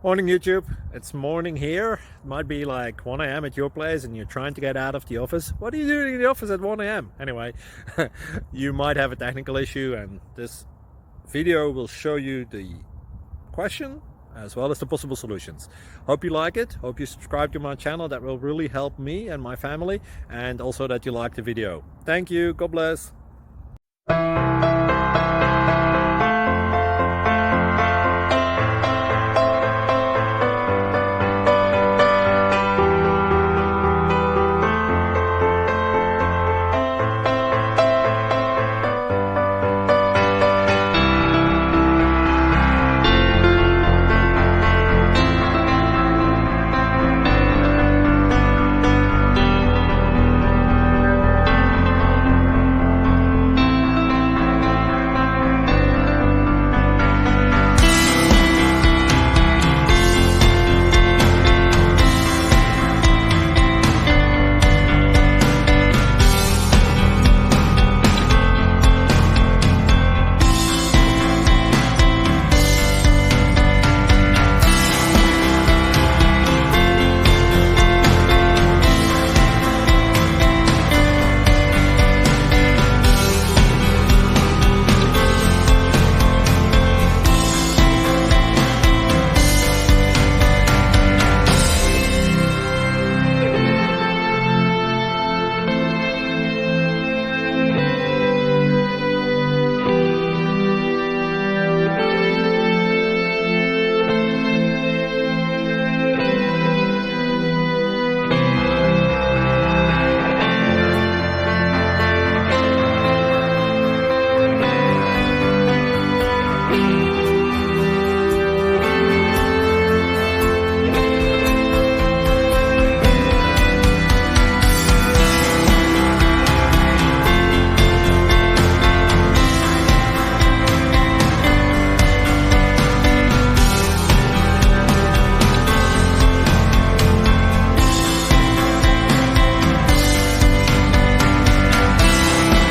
Morning YouTube, it's morning here. It might be like 1 a.m. at your place and you're trying to get out of the office. What are you doing in the office at 1 a.m.? Anyway, you might have a technical issue and this video will show you the question as well as the possible solutions. Hope you like it, hope you subscribe to my channel. That will really help me and my family, and also that you like the video. Thank you, God bless.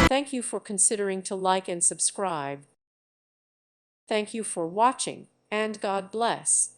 Thank you for considering to like and subscribe. Thank you for watching, and God bless.